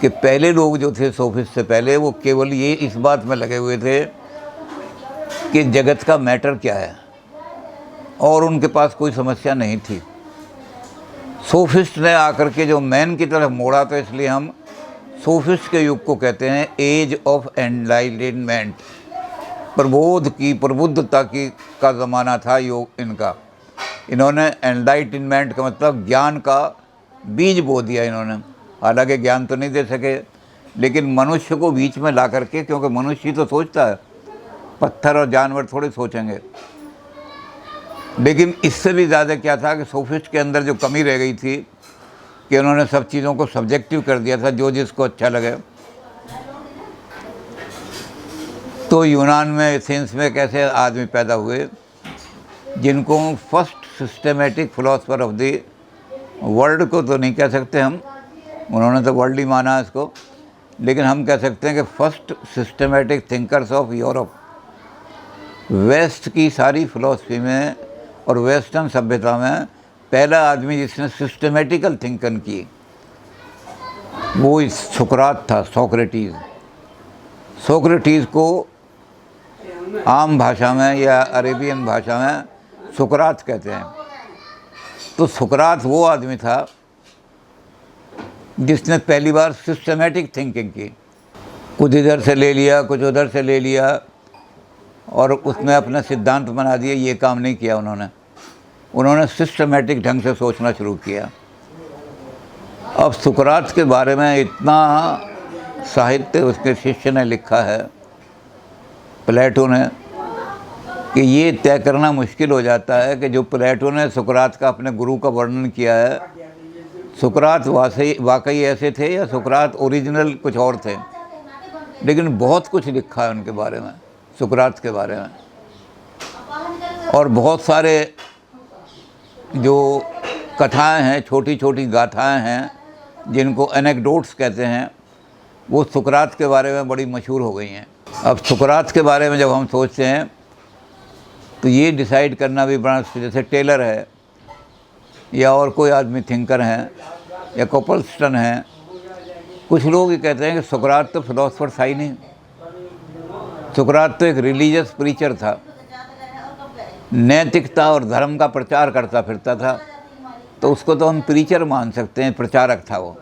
कि पहले लोग जो थे सोफिस्ट से पहले, वो केवल ये इस बात में लगे हुए थे कि जगत का मैटर क्या है, और उनके पास कोई समस्या नहीं थी। सोफिस्ट ने आकर के जो मैन की तरफ मोड़ा, तो इसलिए हम सोफिस्ट के युग को कहते हैं एज ऑफ एनलाइटनमेंट। प्रबोध की, प्रबुद्धता की का ज़माना था योग इनका। इन्होंने एनलाइटनमेंट का मतलब ज्ञान का बीज बो दिया इन्होंने। हालांकि ज्ञान तो नहीं दे सके, लेकिन मनुष्य को बीच में ला करके, क्योंकि मनुष्य ही तो सोचता है, पत्थर और जानवर थोड़े सोचेंगे। लेकिन इससे भी ज़्यादा क्या था कि सोफिस्ट के अंदर जो कमी रह गई थी कि उन्होंने सब चीज़ों को सब्जेक्टिव कर दिया था, जो जिसको अच्छा लगे। तो यूनान में, एथेंस में कैसे आदमी पैदा हुए जिनको first systematic philosopher of the world को तो नहीं कह सकते हम, उन्होंने तो वर्ल्ड ही माना इसको, लेकिन हम कह सकते हैं कि first systematic thinkers of Europe. West की सारी फिलॉसफी में और वेस्टर्न सभ्यता में पहला आदमी जिसने सिस्टमेटिकल थिंकन की, वो सुकरात था, सोक्रेटिस। सोक्रेटिस को आम भाषा में या अरेबियन भाषा में सुकरात कहते हैं। तो सुकरात वो आदमी था जिसने पहली बार सिस्टमेटिक थिंकिंग की। कुछ इधर से ले लिया, कुछ उधर से ले लिया, और उसमें अपना सिद्धांत बना दिया। ये काम नहीं किया उन्होंने सिस्टमेटिक ढंग से सोचना शुरू किया। अब सुकरात के बारे में इतना साहित्य उसके शिष्य ने लिखा है, प्लेटो ने, कि ये तय करना मुश्किल हो जाता है कि जो प्लेटो ने सुकरात का अपने गुरु का वर्णन किया है, सुकरात वाकई ऐसे थे या सुकरात ओरिजिनल कुछ और थे। लेकिन बहुत कुछ लिखा है उनके बारे में, सुकरात के बारे में, और बहुत सारे जो कथाएं हैं, छोटी छोटी गाथाएं हैं, जिनको एनेक्डोट्स कहते हैं, वो सुकरात के बारे में बड़ी मशहूर हो गई हैं। अब सुकरात के बारे में जब हम सोचते हैं तो ये डिसाइड करना भी बड़ा, जैसे टेलर है या और कोई आदमी थिंकर हैं या कोपलस्टन हैं, कुछ लोग ये कहते हैं कि सुकरात तो फिलोसफर था ही नहीं, सुकरात तो एक रिलीजियस प्रीचर था, नैतिकता और धर्म का प्रचार करता फिरता था, तो उसको तो हम प्रीचर मान सकते हैं, प्रचारक था वो।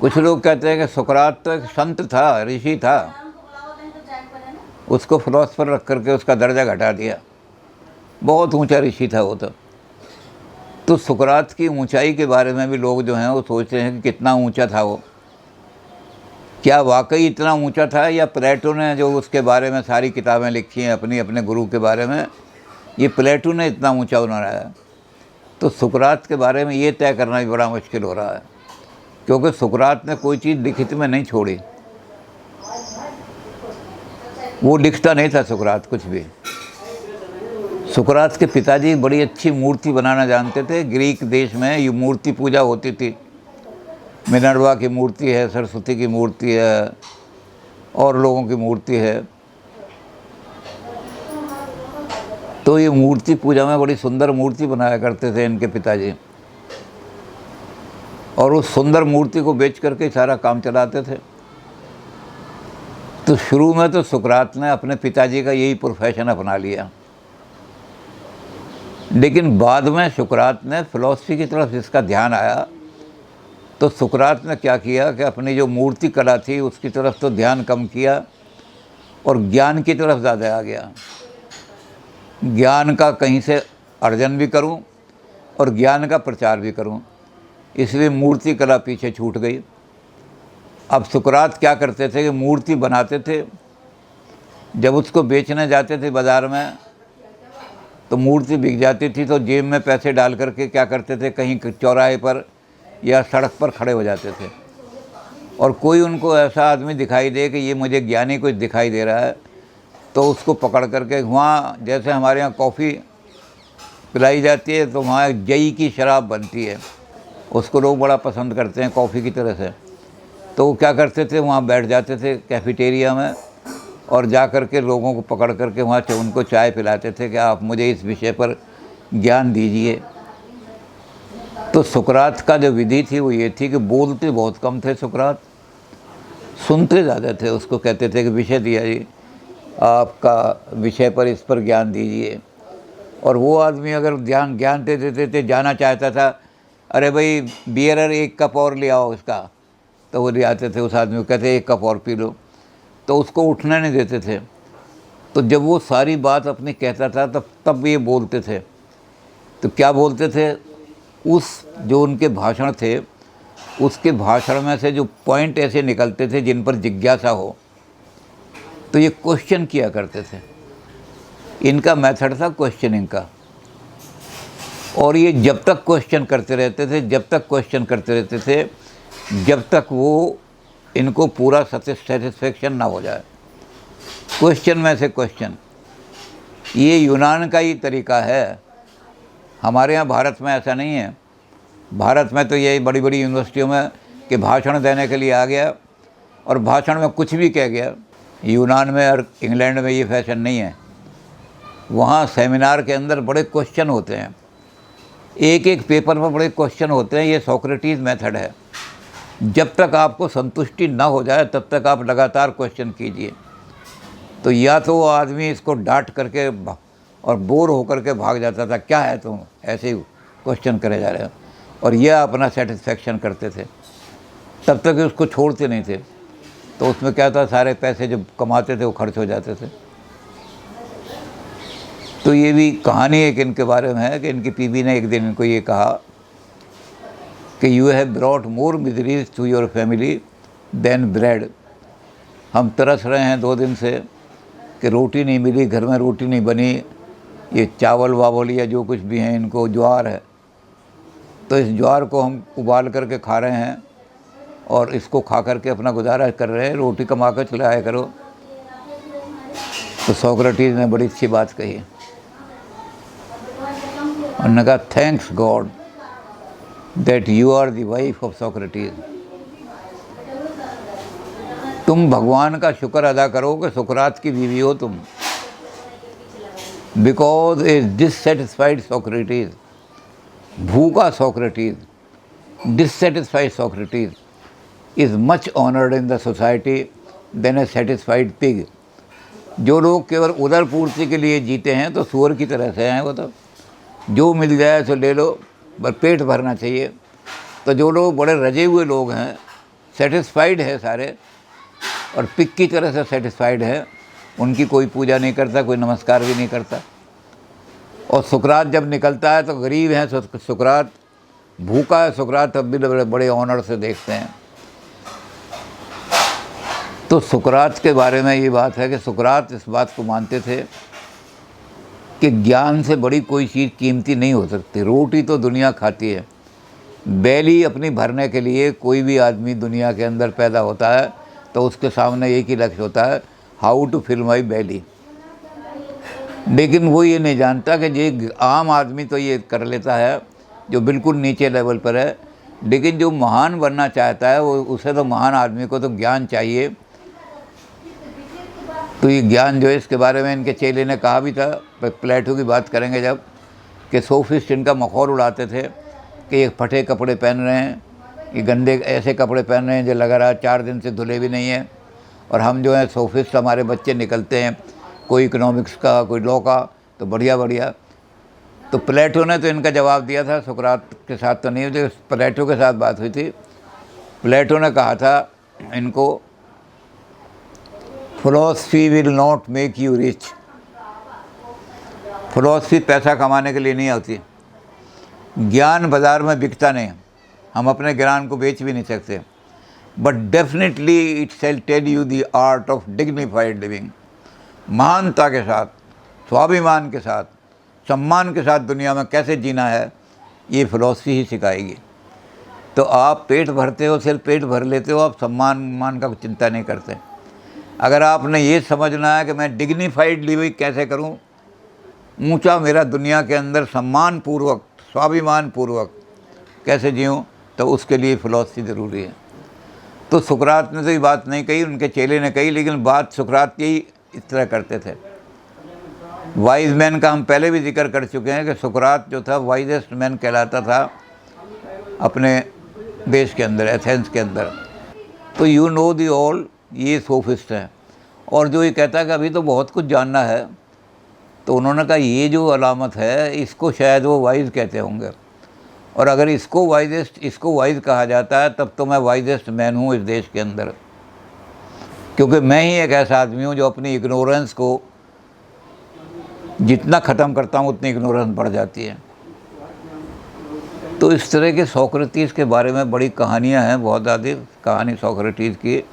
कुछ लोग कहते हैं कि सुकरात तो एक संत था, ऋषि था, उसको फिलोसफर रख करके उसका दर्जा घटा दिया, बहुत ऊंचा ऋषि था वो तो सुकरात की ऊंचाई के बारे में भी लोग जो हैं वो सोचते हैं कि कितना ऊंचा था वो, क्या वाकई इतना ऊंचा था, या प्लेटो ने जो उसके बारे में सारी किताबें लिखी हैं अपनी अपने गुरु के बारे में, ये प्लेटो ने इतना ऊंचा बनाया। तो सुकरात के बारे में ये तय करना भी बड़ा मुश्किल हो रहा है, क्योंकि सुकरात ने कोई चीज़ लिखित में नहीं छोड़ी, वो लिखता नहीं था सुकरात कुछ भी। सुकरात के पिताजी बड़ी अच्छी मूर्ति बनाना जानते थे। ग्रीक देश में ये मूर्ति पूजा होती थी, मिनर्वा की मूर्ति है, सरस्वती की मूर्ति है, और लोगों की मूर्ति है। तो ये मूर्ति पूजा में बड़ी सुंदर मूर्ति बनाया करते थे इनके पिताजी, और उस सुंदर मूर्ति को बेच करके सारा काम चलाते थे। तो शुरू में तो सुकरात ने अपने पिताजी का यही प्रोफेशन अपना लिया, लेकिन बाद में सुकरात ने फिलॉसफी की तरफ जिसका ध्यान आया, तो सुकरात ने क्या किया कि अपनी जो मूर्ति कला थी उसकी तरफ तो ध्यान कम किया और ज्ञान की तरफ ज़्यादा आ गया। ज्ञान का कहीं से अर्जन भी करूं और ज्ञान का प्रचार भी करूं, इसलिए मूर्ति कला पीछे छूट गई। अब सुकरात क्या करते थे कि मूर्ति बनाते थे, जब उसको बेचने जाते थे बाज़ार में तो मूर्ति बिक जाती थी, तो जेब में पैसे डाल करके क्या करते थे, कहीं चौराहे पर या सड़क पर खड़े हो जाते थे, और कोई उनको ऐसा आदमी दिखाई दे कि ये मुझे ज्ञानी कुछ दिखाई दे रहा है, तो उसको पकड़ करके, वहाँ जैसे हमारे यहाँ कॉफ़ी पिलाई जाती है तो वहाँ जई की शराब बनती है, उसको लोग बड़ा पसंद करते हैं कॉफ़ी की तरह से। तो वो क्या करते थे, वहाँ बैठ जाते थे कैफेटेरिया में, और जा कर के लोगों को पकड़ करके वहाँ से उनको चाय पिलाते थे कि आप मुझे इस विषय पर ज्ञान दीजिए। तो सुकरात का जो विधि थी वो ये थी कि बोलते बहुत कम थे सुकरात, सुनते ज़्यादा थे। उसको कहते थे कि विषय दिया जी, आपका विषय पर, इस पर ज्ञान दीजिए। और वो आदमी अगर ज्ञान दे देते थे, जाना चाहता था, अरे भाई बियरर 1 कप और ले आओ इसका, तो वो ले आते थे उस आदमी को, कहते 1 कप और पी लो, तो उसको उठना नहीं देते थे। तो जब वो सारी बात अपनी कहता था तब ये बोलते थे। तो क्या बोलते थे, उस जो उनके भाषण थे, उसके भाषण में से जो पॉइंट ऐसे निकलते थे जिन पर जिज्ञासा हो, तो ये क्वेश्चन किया करते थे। इनका मेथड था क्वेश्चनिंग का। और ये जब तक क्वेश्चन करते रहते थे, जब तक वो इनको पूरा सेटिस्फेक्शन ना हो जाए। क्वेश्चन में से क्वेश्चन, ये यूनान का ही तरीका है। हमारे यहाँ भारत में ऐसा नहीं है। भारत में तो ये बड़ी बड़ी यूनिवर्सिटियों में कि भाषण देने के लिए आ गया और भाषण में कुछ भी कह गया। यूनान में और इंग्लैंड में ये फैशन नहीं है। वहाँ सेमिनार के अंदर बड़े क्वेश्चन होते हैं, एक एक पेपर में बड़े क्वेश्चन होते हैं। ये सोक्रेटिस मेथड है। जब तक आपको संतुष्टि ना हो जाए तब तक आप लगातार क्वेश्चन कीजिए। तो या तो वो आदमी इसको डांट करके और बोर होकर के भाग जाता था, क्या है तुम ऐसे ही क्वेश्चन करे जा रहे हो, और यह अपना सेटिस्फेक्शन करते थे। तब तक उसको छोड़ते नहीं थे। तो उसमें क्या था, सारे पैसे जो कमाते थे वो खर्च हो जाते थे। तो ये भी कहानी एक इनके बारे में है कि इनकी बीवी ने एक दिन इनको ये कहा कि you have brought more miseries to your family than bread. हम तरस रहे हैं 2 दिन से कि रोटी नहीं मिली, घर में रोटी नहीं बनी। ये चावल वावल या जो कुछ भी हैं, इनको ज्वार है, तो इस ज्वार को हम उबाल करके खा रहे हैं और इसको खा करके अपना गुजारा कर रहे हैं। रोटी कमा कर चले आया करो। तो सोक्रेटिस ने बड़ी अच्छी बात कही। उन्होंने कहा, thanks God that you are the wife of Socrates. तुम भगवान का शुक्र अदा करो कि सुकरात की बीवी हो तुम। बिकॉज ए डिससेटिस्फाइड सोक्रेटिस, भूखा Socrates, dissatisfied Socrates is much honoured in the society than a satisfied pig. जो लोग केवल उदर पूर्ति के लिए जीते हैं तो सूअर की तरह से हैं। वो तो जो मिल जाए तो ले लो, पर पेट भरना चाहिए। तो जो लोग बड़े रजे हुए लोग हैं, सेटिस्फाइड है सारे, और पिग की तरह से सेटिस्फाइड है, उनकी कोई पूजा नहीं करता, कोई नमस्कार भी नहीं करता। और सुकरात जब निकलता है तो गरीब हैं सुकरात, भूखा है सुकरात, तब भी बड़े ऑनर से देखते हैं। तो सुकरात के बारे में ये बात है कि सुकरात इस बात को मानते थे कि ज्ञान से बड़ी कोई चीज़ कीमती नहीं हो सकती। रोटी तो दुनिया खाती है, बैली अपनी भरने के लिए कोई भी आदमी दुनिया के अंदर पैदा होता है तो उसके सामने एक ही लक्ष्य होता है, हाउ टू फिल माई बैली। लेकिन वो ये नहीं जानता कि ये आम आदमी तो ये कर लेता है जो बिल्कुल नीचे लेवल पर है, लेकिन जो महान बनना चाहता है वो, उसे तो महान आदमी को तो ज्ञान चाहिए। तो ये ज्ञान जो है, इसके बारे में इनके चेले ने कहा भी था, प्लेटो की बात करेंगे जब, कि सोफिस्ट इनका मखौल उड़ाते थे कि ये फटे कपड़े पहन रहे हैं, ये गंदे ऐसे कपड़े पहन रहे हैं जो लगा रहा 4 दिन से धुले भी नहीं हैं। और हम जो है सोफिस्ट, हमारे बच्चे निकलते हैं कोई इकोनॉमिक्स का, कोई लॉ का, तो बढ़िया बढ़िया। तो प्लेटो ने तो इनका जवाब दिया था, सुकरात के साथ तो नहीं हुई, प्लेटो के साथ बात हुई थी। प्लेटो ने कहा था इनको, philosophy will not make you rich. Philosophy पैसा कमाने के लिए नहीं होती। ज्ञान बाज़ार में बिकता नहीं, हम अपने ज्ञान को बेच भी नहीं सकते। But definitely it shall tell you the art of dignified living. महानता के साथ, स्वाभिमान के साथ, सम्मान के साथ दुनिया में कैसे जीना है, ये फिलॉसफी ही सिखाएगी। तो आप पेट भरते हो, सिर्फ पेट भर लेते हो, आप सम्मान का चिंता नहीं करते। अगर आपने ये समझना है कि मैं डिग्निफाइड लिविंग कैसे करूं, ऊंचा मेरा दुनिया के अंदर सम्मान पूर्वक, स्वाभिमान पूर्वक कैसे जीऊँ, तो उसके लिए फ़िलॉसफी ज़रूरी है। तो सुकरात ने तो ये बात नहीं कही, उनके चेले ने कही, लेकिन बात सुकरात की इस तरह करते थे। वाइज मैन का हम पहले भी जिक्र कर चुके हैं कि सुकरात जो था वाइजेस्ट मैन कहलाता था। अपने देश के अंदर, एथेंस के अंदर। तो यू नो दी ऑल, ये सोफिस्ट हैं। और जो ये कहता है कि अभी तो बहुत कुछ जानना है, तो उन्होंने कहा ये जो अलामत है इसको शायद वो वाइज कहते होंगे, और अगर इसको वाइज कहा जाता है तब तो मैं वाइजेस्ट मैन हूँ इस देश के अंदर, क्योंकि मैं ही एक ऐसा आदमी हूँ जो अपनी इग्नोरेंस को जितना ख़त्म करता हूँ उतनी इग्नोरेंस बढ़ जाती है। तो इस तरह के सोक्रेटिस के बारे में बड़ी कहानियाँ हैं, बहुत ज़्यादा कहानी सोक्रेटिस की।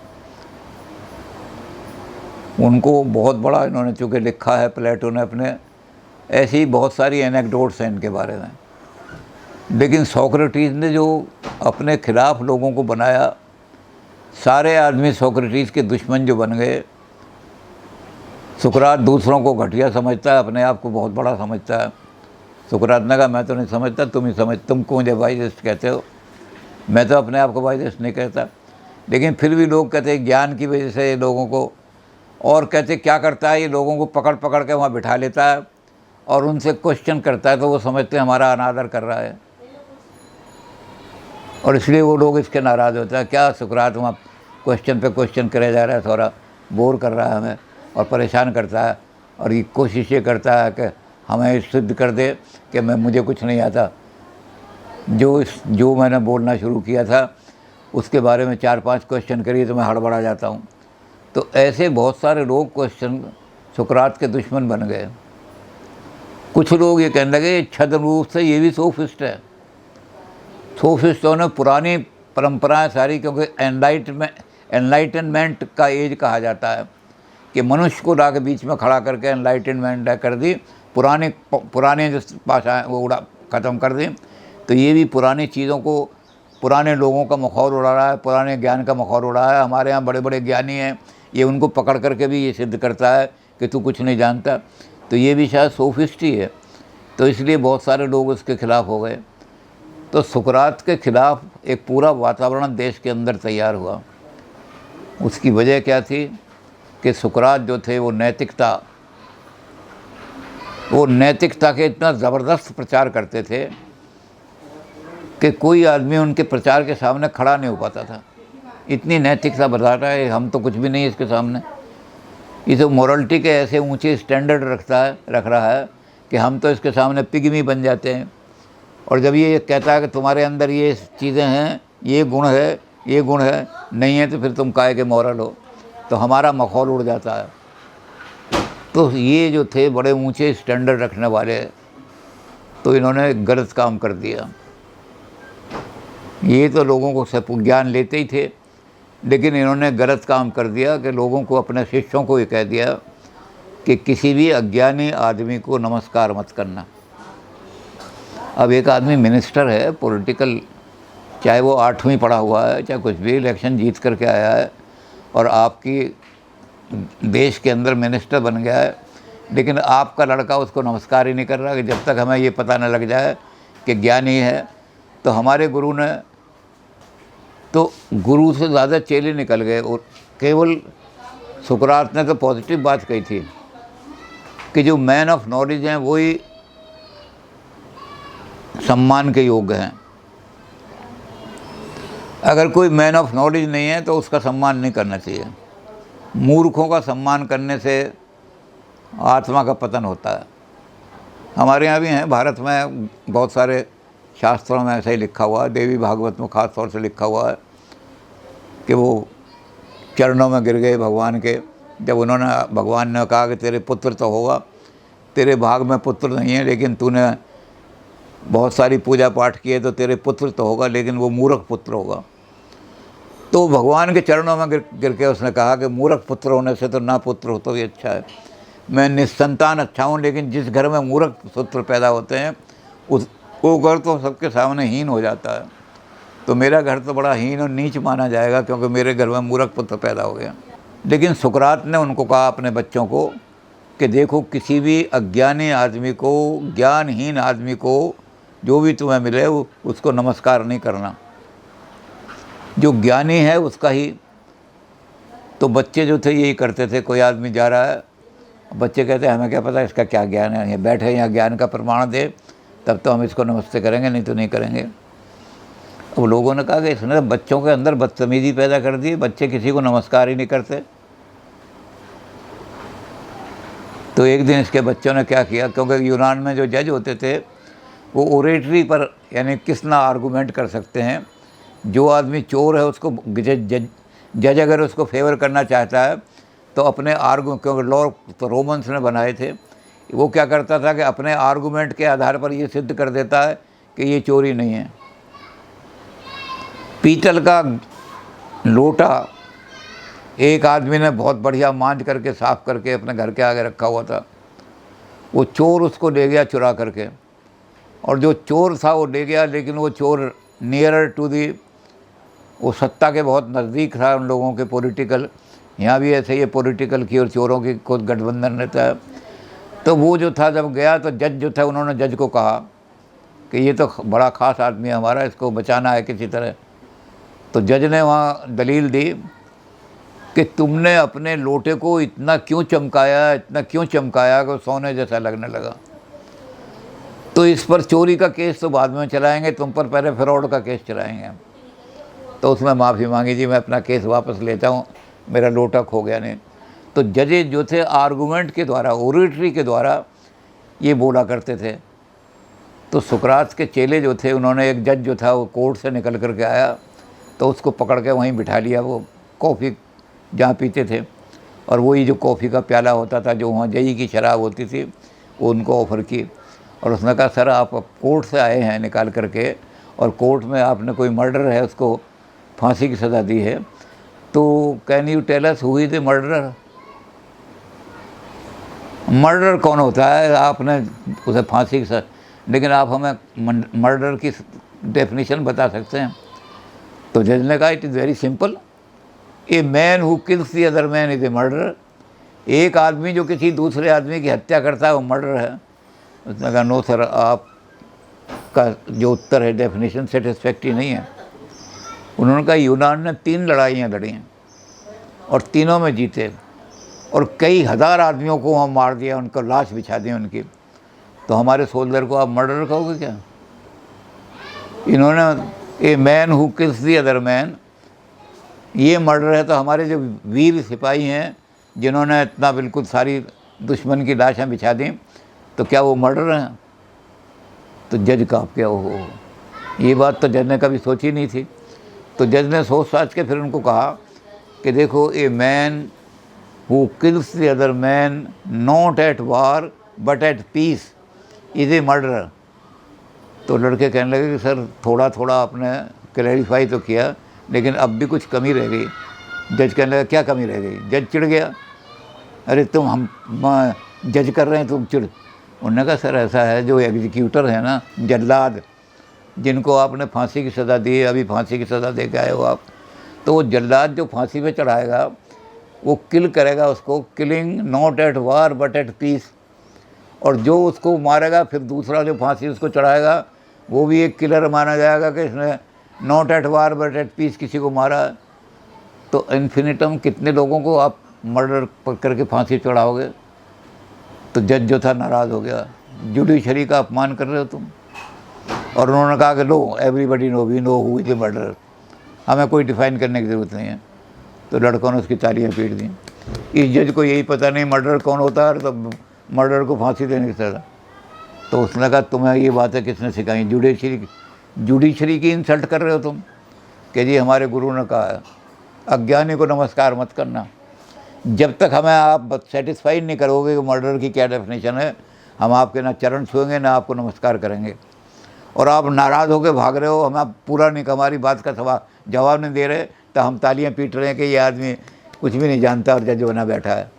उनको बहुत बड़ा इन्होंने चूँकि लिखा है प्लेटो ने अपने, ऐसी बहुत सारी एनेक्डोट्स हैं इनके बारे में। लेकिन सोक्रेटिस ने जो अपने खिलाफ लोगों को बनाया, सारे आदमी सोक्रेटिस के दुश्मन जो बन गए। सुकरात दूसरों को घटिया समझता है, अपने आप को बहुत बड़ा समझता है। सुकरात ने कहा मैं तो नहीं समझता, तुम ही समझ, तुमको मुझे वाइजेस्ट कहते हो, मैं तो अपने आप को वाइजेस्ट नहीं कहता। लेकिन फिर भी लोग कहते हैं ज्ञान की वजह से लोगों को, और कहते क्या करता है ये लोगों को पकड़ पकड़ के वहाँ बिठा लेता है और उनसे क्वेश्चन करता है, तो वो समझते हैं हमारा अनादर कर रहा है, और इसलिए वो लोग इसके नाराज़ होता है। क्या सुकरात वहाँ क्वेश्चन पे क्वेश्चन करे जा रहा है, थोड़ा बोर कर रहा है हमें और परेशान करता है, और ये कोशिश ये करता है कि हमें सिद्ध कर दे कि मुझे कुछ नहीं आता। जो मैंने बोलना शुरू किया था उसके बारे में 4-5 क्वेश्चन करिए तो मैं हड़बड़ा जाता हूँ। तो ऐसे बहुत सारे लोग क्वेश्चन सुकरात के दुश्मन बन गए। कुछ लोग ये कहने लगे छद्म रूप से ये भी सोफिस्ट है। सोफिस्टों ने पुरानी परंपराएं सारी, क्योंकि एनलाइटनमेंट का एज कहा जाता है कि मनुष्य को ला के बीच में खड़ा करके एनलाइटनमेंट कर दी, पुराने जो भाषाएँ वो उड़ा ख़त्म कर दी। तो ये भी पुरानी चीज़ों को, पुराने लोगों का मखौल उड़ा रहा है, पुराने ज्ञान का मखौल उड़ा है। हमारे यहाँ बड़े बड़े ज्ञानी हैं, ये उनको पकड़ करके भी ये सिद्ध करता है कि तू कुछ नहीं जानता। तो ये भी शायद सोफिस्ट ही है, तो इसलिए बहुत सारे लोग उसके खिलाफ़ हो गए। तो सुकरात के खिलाफ़ एक पूरा वातावरण देश के अंदर तैयार हुआ। उसकी वजह क्या थी कि सुकरात जो थे वो नैतिकता के इतना ज़बरदस्त प्रचार करते थे कि कोई आदमी उनके प्रचार के सामने खड़ा नहीं हो पाता था। इतनी नैतिकता बताता है, हम तो कुछ भी नहीं इसके सामने। ये तो मॉरलिटी के ऐसे ऊंचे स्टैंडर्ड रख रहा है कि हम तो इसके सामने पिग्मी बन जाते हैं। और जब ये कहता है कि तुम्हारे अंदर ये चीज़ें हैं, ये गुण है, नहीं है तो फिर तुम काहे के मॉरल हो, तो हमारा मखौल उड़ जाता है। तो ये जो थे बड़े ऊंचे स्टैंडर्ड रखने वाले, तो इन्होंने गलत काम कर दिया। ये तो लोगों को सब ज्ञान लेते ही थे, लेकिन इन्होंने गलत काम कर दिया कि लोगों को, अपने शिष्यों को ये कह दिया कि किसी भी अज्ञानी आदमी को नमस्कार मत करना। अब एक आदमी मिनिस्टर है, पॉलिटिकल, चाहे वो 8वीं पढ़ा हुआ है, चाहे कुछ भी, इलेक्शन जीत करके आया है और आपकी देश के अंदर मिनिस्टर बन गया है, लेकिन आपका लड़का उसको नमस्कार ही नहीं कर रहा कि जब तक हमें ये पता न लग जाए कि ज्ञानी है। तो हमारे गुरु ने, तो गुरु से ज़्यादा चेले निकल गए। और केवल सुकरात ने तो पॉजिटिव बात कही थी कि जो मैन ऑफ नॉलेज हैं वही सम्मान के योग्य हैं। अगर कोई मैन ऑफ नॉलेज नहीं है तो उसका सम्मान नहीं करना चाहिए। मूर्खों का सम्मान करने से आत्मा का पतन होता है। हमारे यहाँ भी हैं, भारत में बहुत सारे शास्त्रों में ऐसा ही लिखा हुआ है, देवी भागवत में ख़ास तौर से लिखा हुआ है कि वो चरणों में गिर गए भगवान के। जब उन्होंने, भगवान ने कहा कि तेरे पुत्र तो होगा, तेरे भाग में पुत्र नहीं है, लेकिन तूने बहुत सारी पूजा पाठ की है तो तेरे पुत्र तो होगा, लेकिन वो मूर्ख पुत्र होगा। तो भगवान के चरणों में गिर के उसने कहा कि मूर्ख पुत्र होने से तो ना पुत्र हो तो भी अच्छा है। मैं निस्संतान अच्छा हूँ, लेकिन जिस घर में मूर्ख पुत्र पैदा होते हैं वो घर तो सबके सामने हीन हो जाता है। तो मेरा घर तो बड़ा हीन और नीच माना जाएगा क्योंकि मेरे घर में मूर्ख पुत्र पैदा हो गया। लेकिन सुकरात ने उनको कहा, अपने बच्चों को, कि देखो किसी भी अज्ञानी आदमी को, ज्ञानहीन आदमी को, जो भी तुम्हें मिले उसको नमस्कार नहीं करना, जो ज्ञानी है उसका ही। तो बच्चे जो थे यही करते थे। कोई आदमी जा रहा है, बच्चे कहते हैं हमें क्या पता इसका क्या ज्ञान है, ये बैठे यहाँ ज्ञान का प्रमाण दे तब तो हम इसको नमस्ते करेंगे, नहीं तो नहीं करेंगे। वो लोगों ने कहा कि इसने बच्चों के अंदर बदतमीजी पैदा कर दी, बच्चे किसी को नमस्कार ही नहीं करते। तो एक दिन इसके बच्चों ने क्या किया, क्योंकि यूनान में जो जज होते थे वो ओरेटरी पर, यानी कितना आर्गूमेंट कर सकते हैं। जो आदमी चोर है उसको जज अगर उसको फेवर करना चाहता है तो अपने क्योंकि लॉ तो रोमन्स ने बनाए थे, वो क्या करता था कि अपने आर्गूमेंट के आधार पर ये सिद्ध कर देता है कि ये चोरी नहीं है। पीतल का लोटा एक आदमी ने बहुत बढ़िया मांज करके साफ़ करके अपने घर के आगे रखा हुआ था। वो चोर उसको ले गया चुरा करके, और जो चोर था वो ले गया, लेकिन वो चोर नियरर टू दी, वो सत्ता के बहुत नज़दीक था उन लोगों के पॉलिटिकल। यहाँ भी ऐसे ही पॉलिटिकल की और चोरों की खुद गठबंधन रहता है। तो वो जो था जब गया तो जज जो था, उन्होंने जज को कहा कि ये तो बड़ा ख़ास आदमी है हमारा, इसको बचाना है किसी तरह। तो जज ने वहाँ दलील दी कि तुमने अपने लोटे को इतना क्यों चमकाया कि सोने जैसा लगने लगा। तो इस पर चोरी का केस तो बाद में चलाएंगे, तुम पर पहले फ्रॉड का केस चलाएंगे। तो उसमें माफ़ी मांगी, जी मैं अपना केस वापस लेता हूँ, मेरा लोटा खो गया नहीं। तो जजेस जो थे आर्गूमेंट के द्वारा, ओरेटरी के द्वारा ये बोला करते थे। तो सुकरात के चेले जो थे, उन्होंने एक जज जो था वो कोर्ट से निकल कर के आया, तो उसको पकड़ के वहीं बिठा लिया। वो कॉफ़ी जहाँ पीते थे, और वही जो कॉफ़ी का प्याला होता था, जो वहाँ जई की शराब होती थी, वो उनको ऑफ़र की। और उसने कहा सर आप कोर्ट से आए हैं निकाल करके, और कोर्ट में आपने कोई मर्डर है उसको फांसी की सज़ा दी है, तो can you tell us who is the murderer. Murder कौन होता है, आपने उसे फांसी की सज़ा, लेकिन आप हमें मर्डर की डेफिनेशन बता सकते हैं। तो जज ने कहा it is very simple, A man who kills the other man is a murderer. एक आदमी जो किसी दूसरे आदमी की हत्या करता है वो मर्डर है। उसने कहा नो सर, आपका जो उत्तर है डेफिनेशन सेटिस्फैक्ट्री नहीं है। उन्होंने कहा यूनान ने 3 लड़ाइयाँ लड़ी हैं और तीनों में जीते, और कई हज़ार आदमियों को वहाँ मार दिया, उनको लाश बिछा दी उनकी। तो हमारे सोल्जर को आप मर्डर कहोगे क्या? इन्होंने ए man who kills the other man, ये मर्डर है। तो हमारे जो वीर सिपाही हैं जिन्होंने इतना बिल्कुल सारी दुश्मन की लाशें बिछा दी, तो क्या वो मर्डर हैं? तो जज का आप क्या हो, ये बात तो जज ने कभी सोची नहीं थी। तो जज ने सोच साच के फिर उनको कहा कि देखो, a man who kills the other man not at war but at peace is a murderer. तो लड़के कहने लगे कि सर थोड़ा थोड़ा आपने क्लैरिफाई तो किया, लेकिन अब भी कुछ कमी रह गई। जज कहने लगा क्या कमी रह गई? जज चिढ़ गया, अरे तुम हम जज कर रहे हैं तुम चिढ़। उन्होंने कहा सर ऐसा है, जो एग्जीक्यूटर है ना, जल्लाद, जिनको आपने फांसी की सज़ा दी है, अभी फांसी की सज़ा दे के आए हो आप, तो वो जल्लाद जो फांसी पे चढ़ाएगा वो किल करेगा उसको, killing not at war but at peace. और जो उसको मारेगा फिर दूसरा जो फांसी उसको चढ़ाएगा वो भी एक किलर माना जाएगा कि इसने not at war but at peace किसी को मारा। तो इन्फिनिटम कितने लोगों को आप मर्डर करके फांसी चढ़ाओगे? तो जज जो था नाराज़ हो गया, जुडिशरी का अपमान कर रहे हो तुम। और उन्होंने कहा कि no everybody know, we know who is the murderer, हमें कोई डिफ़ाइन करने की ज़रूरत नहीं है। तो लड़कों ने उसकी तालियां पीट दी। इस जज को यही पता नहीं मर्डर कौन होता है, तो मर्डर को फांसी देने की सज़ा। तो उसने कहा तुम्हें ये बातें किसने सिखाई? जुडिशरी की इंसल्ट कर रहे हो तुम, कि जी हमारे गुरु ने कहा है अज्ञानी को नमस्कार मत करना। जब तक हमें आप सेटिस्फाइड नहीं करोगे कि मर्डर की क्या डेफिनेशन है, हम आपके ना चरण छुएंगे ना आपको नमस्कार करेंगे। और आप नाराज़ होकर भाग रहे हो, हम आप पूरा नहीं, हमारी बात का जवाब नहीं दे रहे, तो हम तालियां पीट रहे हैं कि ये आदमी कुछ भी नहीं जानता और जज बना बैठा है।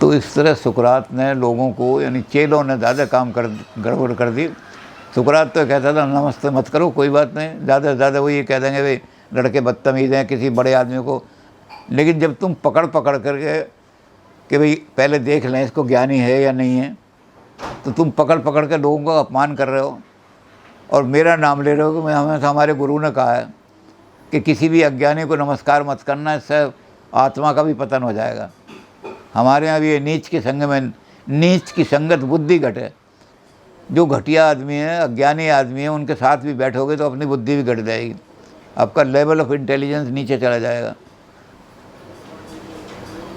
तो इस तरह सुकरात ने लोगों को, यानी चेलों ने ज़्यादा गड़बड़ कर दी। सुकरात तो कहता था नमस्ते मत करो, कोई बात नहीं, ज़्यादा से ज़्यादा वो ये कह देंगे भाई लड़के बदतमीज़ हैं किसी बड़े आदमी को। लेकिन जब तुम पकड़ करके कि भाई पहले देख लें इसको ज्ञानी है या नहीं है, तो तुम पकड़ के लोगों का अपमान कर रहे हो और मेरा नाम ले रहे हो कि हमें हमारे गुरु ने कहा है कि किसी भी अज्ञानी को नमस्कार मत करना, इससे आत्मा का भी पतन हो जाएगा। हमारे यहाँ भी ये नीच की संग में, नीच की संगत बुद्धि घटे। जो घटिया आदमी है, अज्ञानी आदमी है, उनके साथ भी बैठोगे तो अपनी बुद्धि भी घट जाएगी, आपका लेवल ऑफ इंटेलिजेंस नीचे चला जाएगा।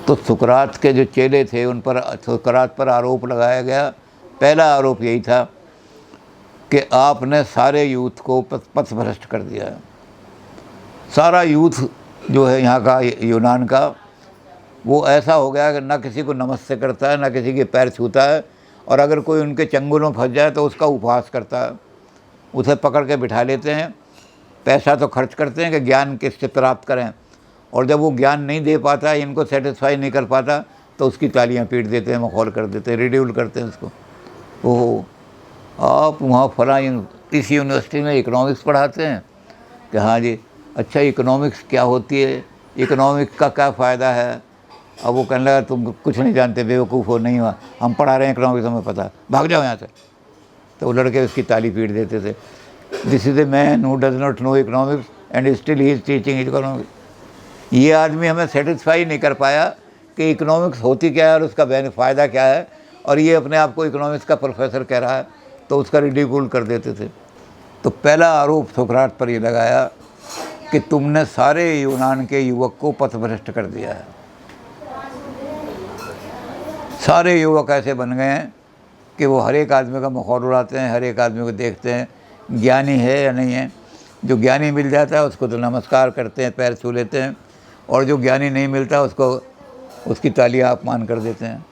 तो सुकरात के जो चेले थे उन पर सुकरात पर आरोप लगाया गया। पहला आरोप यही था कि आपने सारे यूथ को पथ भ्रष्ट कर दिया है। सारा यूथ जो है यहाँ का, यूनान का, वो ऐसा हो गया कि ना किसी को नमस्ते करता है, ना किसी के पैर छूता है, और अगर कोई उनके चंगुलों फंस जाए तो उसका उपहास करता है। उसे पकड़ के बिठा लेते हैं, पैसा तो खर्च करते हैं कि ज्ञान किससे प्राप्त करें, और जब वो ज्ञान नहीं दे पाता, इनको सेटिस्फाई नहीं कर पाता, तो उसकी तालियां पीट देते हैं, मखौल कर देते हैं, रिड्यूल करते हैं उसको। ओह, आप वहाँ फला इस यूनिवर्सिटी में इकोनॉमिक्स पढ़ाते हैं कि हाँ जी, अच्छा इकोनॉमिक्स क्या होती है, इकोनॉमिक्स का क्या फ़ायदा है। अब वो कहने लगा तुम कुछ नहीं जानते, बेवकूफ़ हो, नहीं हुआ, हम पढ़ा रहे हैं इकोनॉमिक्स, हमें पता, भाग जाओ यहाँ से। तो वो लड़के उसकी ताली पीट देते थे। This is a man who does not know economics and still he is teaching economics. ये आदमी हमें सेटिस्फाई नहीं कर पाया कि इकोनॉमिक्स होती क्या है और उसका फ़ायदा क्या है, और ये अपने आप को इकोनॉमिक्स का प्रोफेसर कह रहा है, तो उसका रिडिक्यूल कर देते थे। तो पहला आरोप सुकरात पर ये लगाया कि तुमने सारे यूनान के युवक को पथभ्रष्ट कर दिया है। सारे युवक ऐसे बन गए हैं कि वो हर एक आदमी का मखौल उड़ाते हैं, हर एक आदमी को देखते हैं ज्ञानी है या नहीं है। जो ज्ञानी मिल जाता है उसको तो नमस्कार करते हैं, पैर छू लेते हैं, और जो ज्ञानी नहीं मिलता उसको उसकी तालियां अपमान कर देते हैं।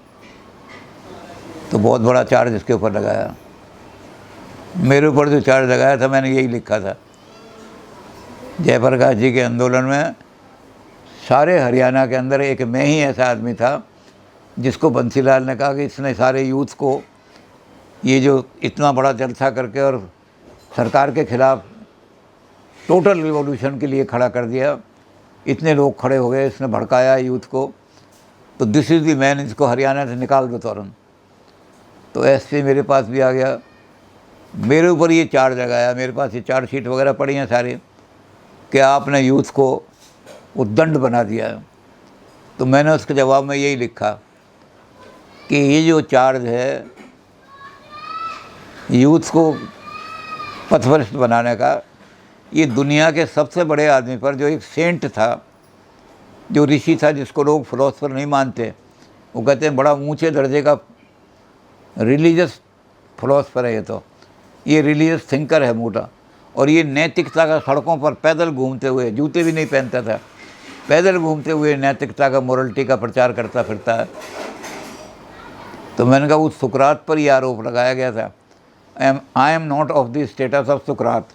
तो बहुत बड़ा चार्ज इसके ऊपर लगाया। मेरे ऊपर जो चार्ज लगाया था, मैंने यही लिखा था, जयप्रकाश जी के आंदोलन में सारे हरियाणा के अंदर एक मैं ही ऐसा आदमी था जिसको बंसीलाल ने कहा कि इसने सारे यूथ को ये जो इतना बड़ा जलसा करके और सरकार के ख़िलाफ़ टोटल रिवॉल्यूशन के लिए खड़ा कर दिया। इतने लोग खड़े हो गए, इसने भड़काया यूथ को, तो दिस इज़ दी मैन, इसको हरियाणा से निकाल दो तुरंत। तो एसपी मेरे पास भी आ गया, मेरे ऊपर ये चार्ज लगाया। मेरे पास ये चार्जशीट वगैरह पड़ी हैं सारी कि आपने यूथ को उद्दंड बना दिया है। तो मैंने उसके जवाब में यही लिखा कि ये जो चार्ज है यूथ को पथभ्रष्ट बनाने का, ये दुनिया के सबसे बड़े आदमी पर, जो एक सेंट था, जो ऋषि था, जिसको लोग फिलोसफर नहीं मानते, वो कहते हैं बड़ा ऊंचे दर्जे का रिलीजियस फिलोसफर है ये रिलीजियस थिंकर है मोटा, और ये नैतिकता का सड़कों पर पैदल घूमते हुए, जूते भी नहीं पहनता था, पैदल घूमते हुए नैतिकता का, मोरलिटी का प्रचार करता फिरता है। तो मैंने कहा उस सुकरात पर यह आरोप लगाया गया था, I am not of the status of सुकरात,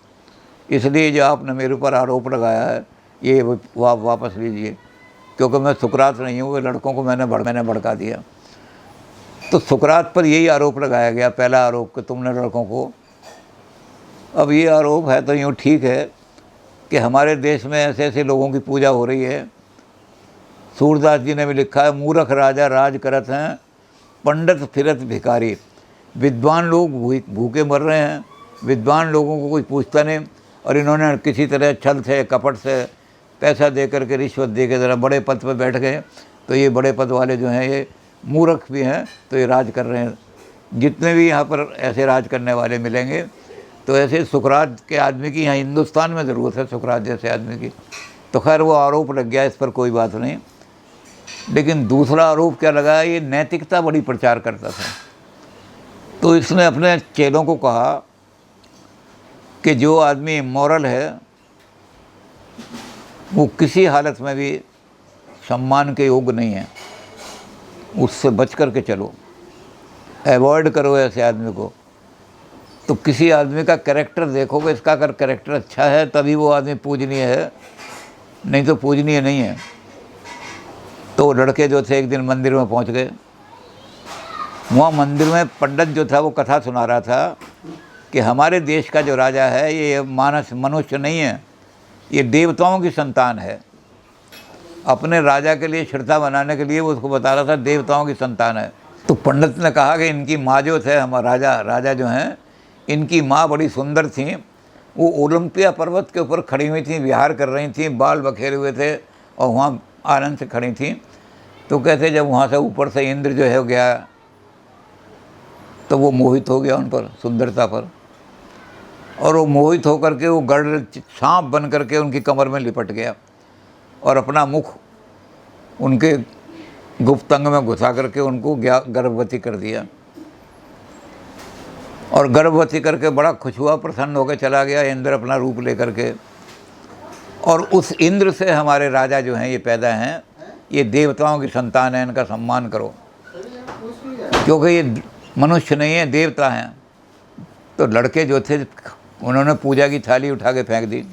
इसलिए जो आपने मेरे ऊपर आरोप लगाया है ये वापस लीजिए, क्योंकि मैं सुकरात नहीं हूँ, लड़कों को मैंने भड़का दिया। तो सुकरात पर यही आरोप लगाया गया, पहला आरोप कि तुमने लड़कों को। अब ये आरोप है तो यूँ ठीक है कि हमारे देश में ऐसे ऐसे लोगों की पूजा हो रही है। सूरदास जी ने भी लिखा है, मूर्ख राजा राज करत हैं, पंडित फिरत भिखारी। विद्वान लोग भूखे मर रहे हैं, विद्वान लोगों को कोई पूछता नहीं, और इन्होंने किसी तरह छल से, कपट से, पैसा दे करके, रिश्वत दे के ज़रा बड़े पद पर बैठ गए। तो ये बड़े पद वाले जो हैं ये मूर्ख भी हैं, तो ये राज कर रहे हैं। जितने भी यहाँ पर ऐसे राज करने वाले मिलेंगे, तो ऐसे सुकरात के आदमी की यहाँ हिंदुस्तान में ज़रूरत है, सुकरात जैसे आदमी की। तो खैर वो आरोप लग गया, इस पर कोई बात नहीं। लेकिन दूसरा आरोप क्या लगा, ये नैतिकता बड़ी प्रचार करता था। तो इसने अपने चेलों को कहा कि जो आदमी इमोरल है वो किसी हालत में भी सम्मान के योग्य नहीं है, उससे बच कर के चलो, अवॉइड करो ऐसे आदमी को। तो किसी आदमी का कैरेक्टर देखोगे, इसका अगर कैरेक्टर अच्छा है तभी वो आदमी पूजनीय है, नहीं तो पूजनीय नहीं है। तो लड़के जो थे एक दिन मंदिर में पहुंच गए। वहाँ मंदिर में पंडित जो था वो कथा सुना रहा था कि हमारे देश का जो राजा है ये मनुष्य नहीं है, ये देवताओं की संतान है। अपने राजा के लिए श्रद्धा बनाने के लिए वो उसको बता रहा था देवताओं की संतान है। तो पंडित ने कहा कि इनकी माँ जो थे, हमारा राजा जो हैं, इनकी माँ बड़ी सुंदर थी, वो ओलंपिया पर्वत के ऊपर खड़ी हुई थी, विहार कर रही थी, बाल बखेरे हुए थे और वहाँ आनंद से खड़ी थी। तो कहते जब वहाँ से ऊपर से इंद्र जो है गया तो वो मोहित हो गया उन पर, सुंदरता पर, और वो मोहित होकर के वो गढ़ सांप बन करके उनकी कमर में लिपट गया और अपना मुख उनके गुप्त अंग में घुसा करके उनको गर्भवती कर दिया। और गर्भवती करके बड़ा खुश हुआ, प्रसन्न होकर चला गया इंद्र अपना रूप लेकर के। और उस इंद्र से हमारे राजा जो हैं ये पैदा हैं, ये देवताओं की संतान है, इनका सम्मान करो, क्योंकि ये मनुष्य नहीं है, देवता हैं। तो लड़के जो थे उन्होंने पूजा की थाली उठा के फेंक दी।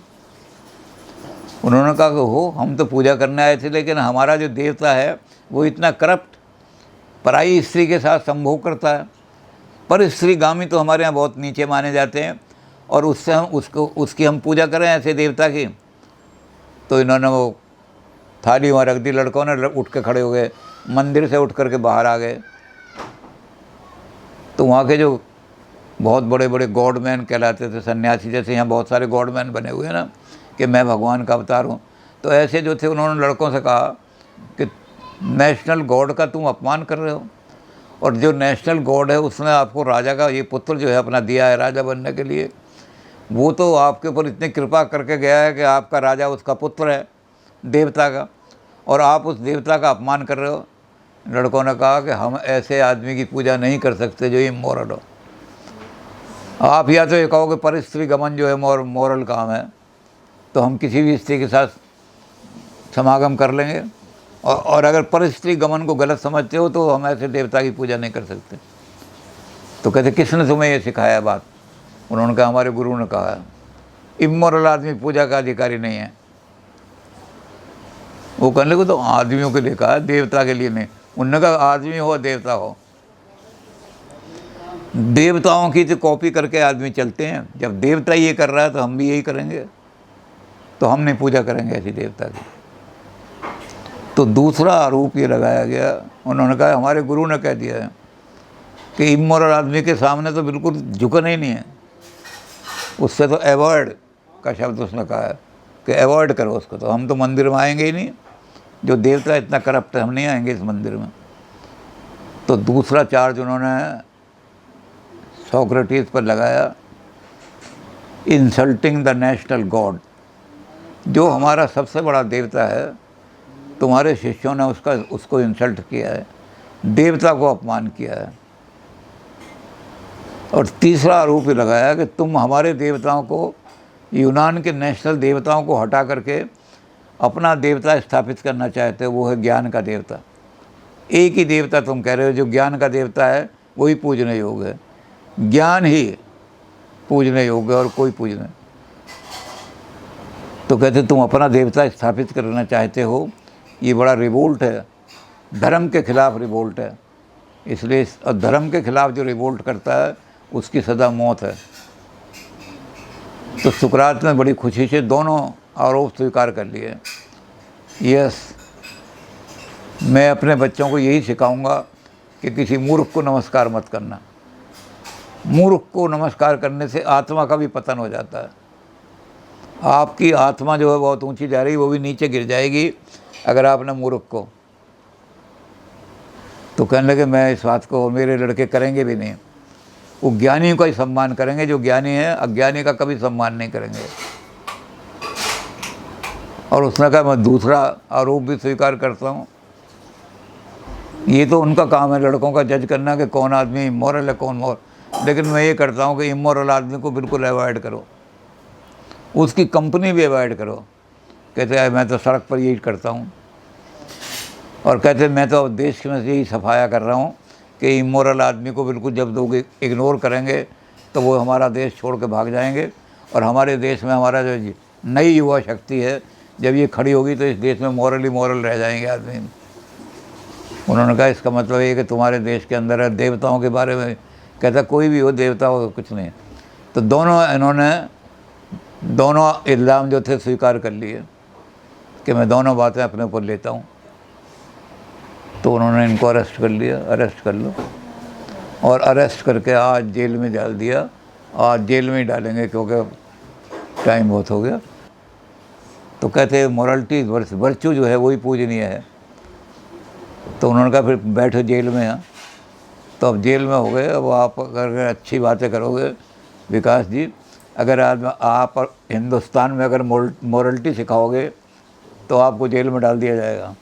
उन्होंने कहा कि हो, हम तो पूजा करने आए थे, लेकिन हमारा जो देवता है वो इतना करप्ट, पराई स्त्री के साथ संभोग करता है। पर स्त्रीगामी तो हमारे यहाँ बहुत नीचे माने जाते हैं, और उससे हम उसकी हम पूजा करें ऐसे देवता की। तो इन्होंने वो थाली वहाँ रख दी, लड़कों ने उठ के खड़े हो गए, मंदिर से उठ करके बाहर आ गए। तो वहाँ के जो बहुत बड़े बड़े गॉडमैन कहलाते थे, सन्यासी, जैसे यहाँ बहुत सारे गॉडमैन बने हुए हैं ना कि मैं भगवान का अवतार हूँ, तो ऐसे जो थे उन्होंने लड़कों से कहा कि नेशनल गॉड का तुम अपमान कर रहे हो, और जो नेशनल गॉड है उसने आपको राजा का ये पुत्र जो है अपना दिया है राजा बनने के लिए, वो तो आपके ऊपर इतनी कृपा करके गया है कि आपका राजा उसका पुत्र है देवता का, और आप उस देवता का अपमान कर रहे हो। लड़कों ने कहा कि हम ऐसे आदमी की पूजा नहीं कर सकते जो इमोरल हो। आप या तो ये कहोगे पर स्त्री गमन जो है मॉरल काम है, तो हम किसी भी स्त्री के साथ समागम कर लेंगे, और अगर पर स्त्री गमन को गलत समझते हो तो हम ऐसे देवता की पूजा नहीं कर सकते। तो कहते किसने तुम्हें ये सिखाया बात? उन्होंने कहा हमारे गुरु ने कहा है, इमोरल आदमी पूजा का अधिकारी नहीं है। वो कहने लगे तो आदमियों के लिए कहा है, देवता के लिए नहीं। उन्होंने कहा आदमी हो देवता हो, देवताओं की तो कॉपी करके आदमी चलते हैं। जब देवता ये कर रहा है तो हम भी यही करेंगे, तो हम नहीं पूजा करेंगे ऐसी देवता की। तो दूसरा आरोप ये लगाया गया, उन्होंने कहा हमारे गुरु ने कह दिया है कि इमोरल आदमी के सामने तो बिल्कुल झुकना ही नहीं है, उससे तो अवॉइड का शब्द उसने कहा है कि अवॉइड करो उसको, तो हम तो मंदिर में आएंगे ही नहीं, जो देवता इतना करप्ट है हम नहीं आएंगे इस मंदिर में। तो दूसरा चार्ज उन्होंने सोक्रेटिस पर लगाया, इंसल्टिंग द नेशनल गॉड, जो हमारा सबसे बड़ा देवता है, तुम्हारे शिष्यों ने उसको इंसल्ट किया है, देवता को अपमान किया है। और तीसरा आरोप लगाया कि तुम हमारे देवताओं को, यूनान के नेशनल देवताओं को हटा करके अपना देवता स्थापित करना चाहते हो, वो है ज्ञान का देवता। एक ही देवता तुम कह रहे हो जो ज्ञान का देवता है, वही पूजने योग्य है, ज्ञान ही पूजने योग्य और कोई पूजने। तो कहते तुम अपना देवता स्थापित करना चाहते हो, ये बड़ा रिवोल्ट है, धर्म के खिलाफ रिवोल्ट है। इसलिए धर्म के खिलाफ जो रिवोल्ट करता है उसकी सदा मौत है। तो सुकरात ने बड़ी खुशी से दोनों आरोप स्वीकार कर लिए। यस, मैं अपने बच्चों को यही सिखाऊंगा कि किसी मूर्ख को नमस्कार मत करना। मूर्ख को नमस्कार करने से आत्मा का भी पतन हो जाता है। आपकी आत्मा जो है बहुत ऊंची जा रही है, वो भी नीचे गिर जाएगी अगर आपने मूर्ख को। तो कहने लगे मैं इस बात को, मेरे लड़के करेंगे भी नहीं, वो ज्ञानियों का ही सम्मान करेंगे, जो ज्ञानी है अज्ञानी का कभी सम्मान नहीं करेंगे। और उसने कहा मैं दूसरा आरोप भी स्वीकार करता हूँ, ये तो उनका काम है लड़कों का जज करना कि कौन आदमी इमोरल है कौन मोरल, लेकिन मैं ये करता हूँ कि इमोरल आदमी को बिल्कुल अवॉइड करो, उसकी कंपनी भी अवॉइड करो। कहते हैं मैं तो सड़क पर यही करता हूँ, और कहते मैं तो देश में यही सफाया कर रहा हूँ कि इमोरल आदमी को बिल्कुल जब लोग इग्नोर करेंगे तो वो हमारा देश छोड़ के भाग जाएंगे, और हमारे देश में हमारा जो नई युवा शक्ति है जब ये खड़ी होगी तो इस देश में मॉरल रह जाएंगे आदमी। उन्होंने कहा इसका मतलब ये कि तुम्हारे देश के अंदर है देवताओं के बारे में। कहता कोई भी हो देवता हो कुछ नहीं। तो इन्होंने दोनों इल्ज़ाम जो थे स्वीकार कर लिए कि मैं दोनों बातें अपने ऊपर लेता हूँ। तो उन्होंने इनको अरेस्ट कर लिया, अरेस्ट कर लो, और अरेस्ट करके आज जेल में डाल दिया। आज जेल में ही डालेंगे क्योंकि टाइम बहुत हो गया। तो कहते हैं मोरलिटी वर्चू जो है वही पूजनीय है। तो उन्होंने कहा फिर बैठो जेल में। तो अब जेल में हो गए। अब आप अगर अच्छी बातें करोगे विकास जी, अगर आज आप हिंदुस्तान में अगर मोरलिटी सिखाओगे तो आपको जेल में डाल दिया जाएगा।